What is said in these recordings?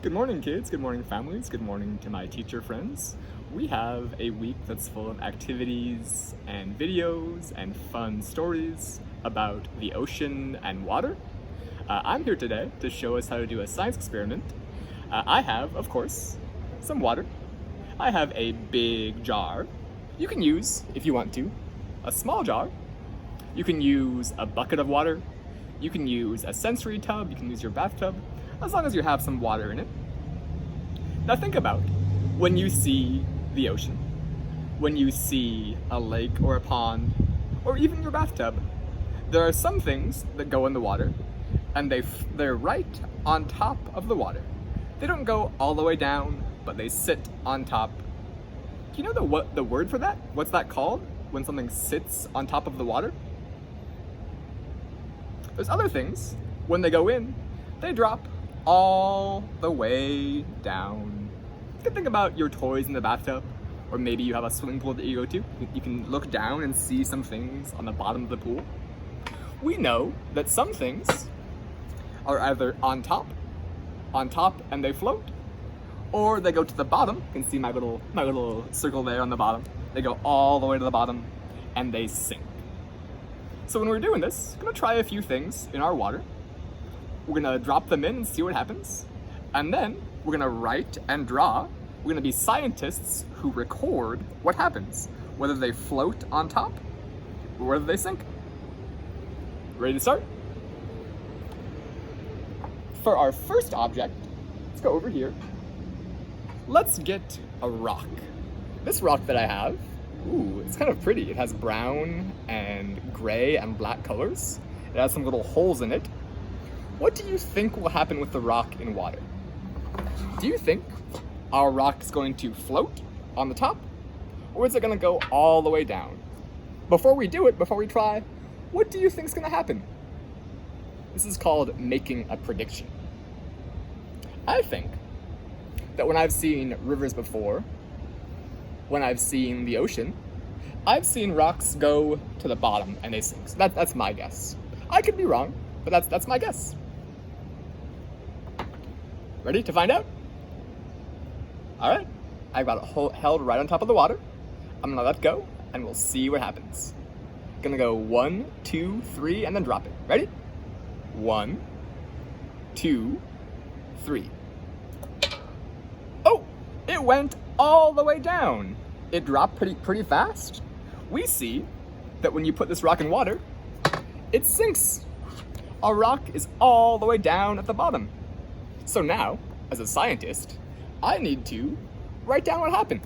Good morning, kids. Good morning, families. Good morning to my teacher friends. We have a week that's full of activities and videos and fun stories about the ocean and water. I'm here today to show us how to do a science experiment. I have, of course, some water. I have a big jar. You can use, if you want to, a small jar. You can use a bucket of water. You can use a sensory tub. You can use your bathtub, as long as you have some water in it. Now think about when you see the ocean, when you see a lake or a pond, or even your bathtub. There are some things that go in the water, and they're right on top of the water. They don't go all the way down, but they sit on top. Do you know the word for that? What's that called? When something sits on top of the water? There's other things, when they go in, they drop all the way down. You can think about your toys in the bathtub, or maybe you have a swimming pool that you go to. You can look down and see some things on the bottom of the pool. We know that some things are either on top and they float, or they go to the bottom. You can see my little circle there on the bottom. They go all the way to the bottom and they sink. So when we're doing this, we're gonna try a few things in our water. We're gonna drop them in and see what happens. And then we're gonna write and draw. We're gonna be scientists who record what happens, whether they float on top or whether they sink. Ready to start? For our first object, let's go over here. Let's get a rock. This rock that I have, ooh, it's kind of pretty. It has brown and gray and black colors. It has some little holes in it. What do you think will happen with the rock in water? Do you think our rock is going to float on the top, or is it going to go all the way down? Before we try, what do you think is going to happen? This is called making a prediction. I think that when I've seen rivers before, when I've seen the ocean, I've seen rocks go to the bottom and they sink. So that's my guess. I could be wrong, but that's my guess. Ready to find out? All right, I've got it held right on top of the water. I'm gonna let go and we'll see what happens. Gonna go 1, 2, 3, and then drop it. Ready? 1, 2, 3. Oh, it went all the way down. It dropped pretty fast. We see that when you put this rock in water, it sinks. Our rock is all the way down at the bottom. So now, as a scientist, I need to write down what happened.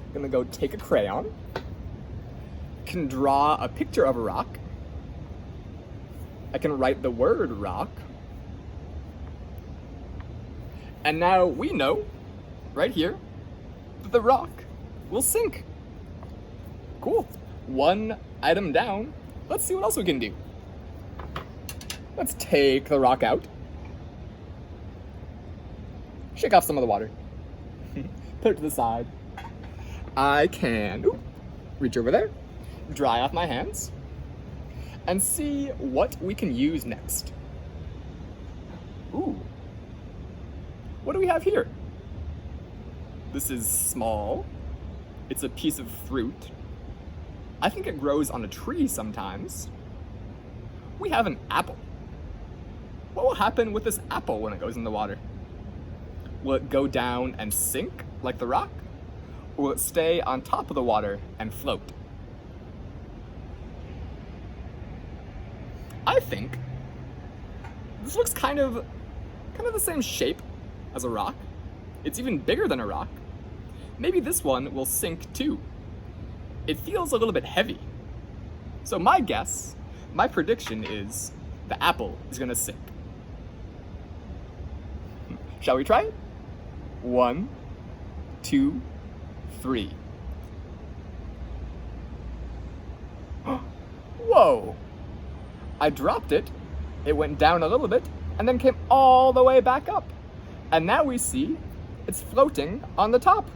I'm gonna go take a crayon, can draw a picture of a rock. I can write the word rock. And now we know, right here, that the rock will sink. Cool. One item down. Let's see what else we can do. Let's take the rock out. Shake off some of the water. Put it to the side. I can reach over there, dry off my hands, and see what we can use next. Ooh. What do we have here? This is small. It's a piece of fruit. I think it grows on a tree sometimes. We have an apple. What will happen with this apple when it goes in the water? Will it go down and sink like the rock? Or will it stay on top of the water and float? I think this looks kind of the same shape as a rock. It's even bigger than a rock. Maybe this one will sink too. It feels a little bit heavy. So my guess, my prediction is the apple is gonna sink. Shall we try it? 1, 2, 3. Whoa! I dropped it, it went down a little bit, and then came all the way back up. And now we see it's floating on the top.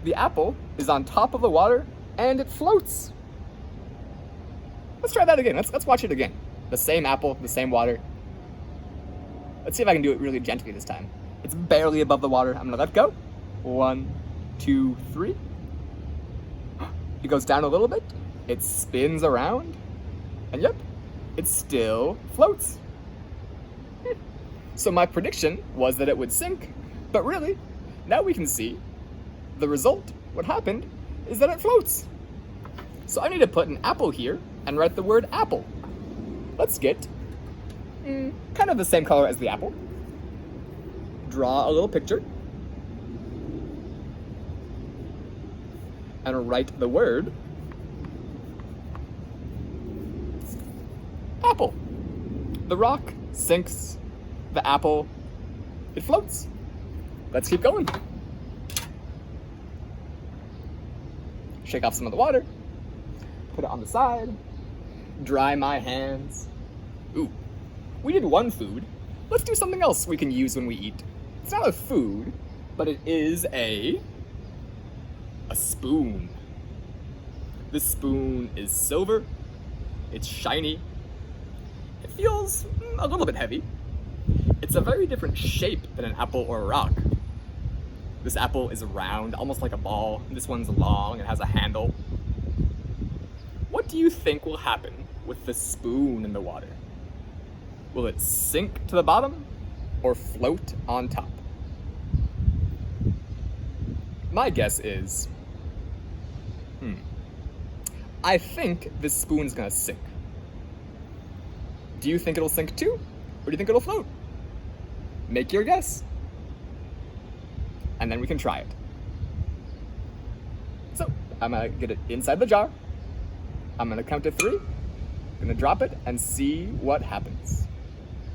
The apple is on top of the water and it floats. Let's try that again. Let's watch it again. The same apple, the same water. Let's see if I can do it really gently this time. It's barely above the water. I'm gonna let go. 1, 2, 3. It goes down a little bit. It spins around. And yep, it still floats. So my prediction was that it would sink, but really, now we can see the result. What happened is that it floats. So I need to put an apple here and write the word apple. Let's get kind of the same color as the apple. Draw a little picture. And write the word apple. The rock sinks, the apple, it floats. Let's keep going. Shake off some of the water, put it on the side, dry my hands. Ooh, we did one food. Let's do something else we can use when we eat. It's not a food, but it is a spoon. This spoon is silver, it's shiny, it feels a little bit heavy. It's a very different shape than an apple or a rock. This apple is round, almost like a ball. This one's long, it has a handle. What do you think will happen with the spoon in the water? Will it sink to the bottom or float on top? My guess is, I think this spoon's gonna sink. Do you think it'll sink too? Or do you think it'll float? Make your guess. And then we can try it. So, I'm gonna get it inside the jar. I'm gonna count to 3. Gonna drop it and see what happens.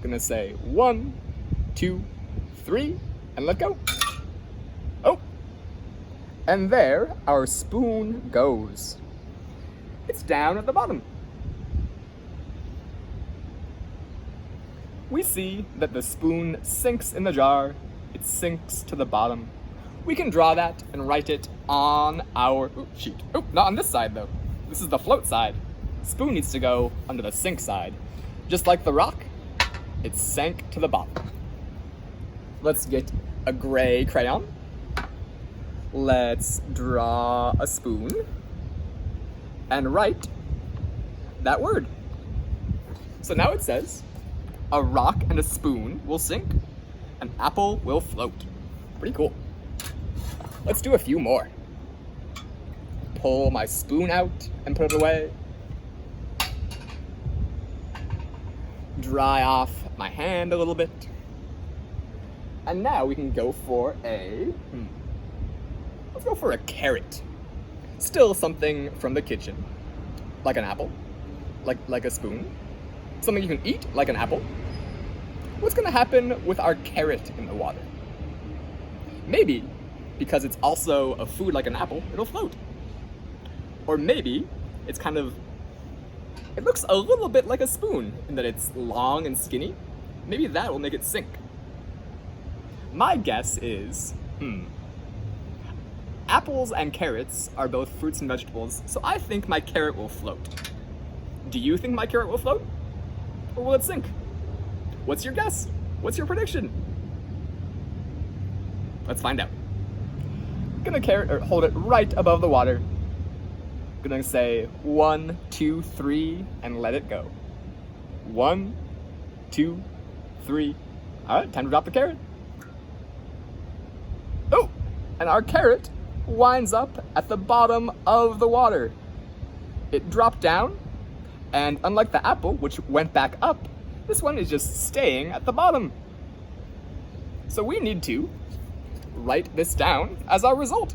Gonna say 1, 2, 3, and let go. Oh! And there our spoon goes. It's down at the bottom. We see that the spoon sinks in the jar. It sinks to the bottom. We can draw that and write it on our sheet. Oh, not on this side though. This is the float side. Spoon needs to go under the sink side. Just like the rock, it sank to the bottom. Let's get a gray crayon. Let's draw a spoon and write that word. So now it says, a rock and a spoon will sink, an apple will float. Pretty cool. Let's do a few more. Pull my spoon out and put it away. Dry off my hand a little bit. And now we can go for let's go for a carrot. Still something from the kitchen, like an apple, like a spoon. Something you can eat, like an apple. What's gonna happen with our carrot in the water? Maybe, because it's also a food like an apple, it'll float. Or maybe, it looks a little bit like a spoon in that it's long and skinny. Maybe that will make it sink. My guess is, apples and carrots are both fruits and vegetables, so I think my carrot will float. Do you think my carrot will float? Or will it sink? What's your guess? What's your prediction? Let's find out. Gonna hold it right above the water. Gonna say 1, 2, 3, and let it go. 1, 2, 3. All right, time to drop the carrot. Oh, and our carrot winds up at the bottom of the water. It dropped down, and unlike the apple, which went back up, this one is just staying at the bottom. So we need to write this down as our result.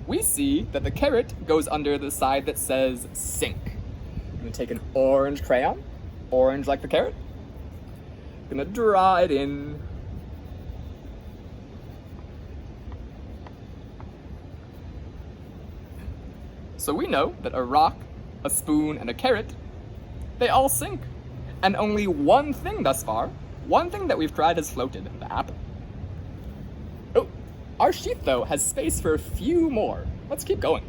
We see that the carrot goes under the side that says sink. I'm gonna take an orange crayon, orange like the carrot. Gonna draw it in. So we know that a rock, a spoon, and a carrot, they all sink. And only one thing thus far, one thing that we've tried has floated, the apple. Oh, our sheet though has space for a few more. Let's keep going.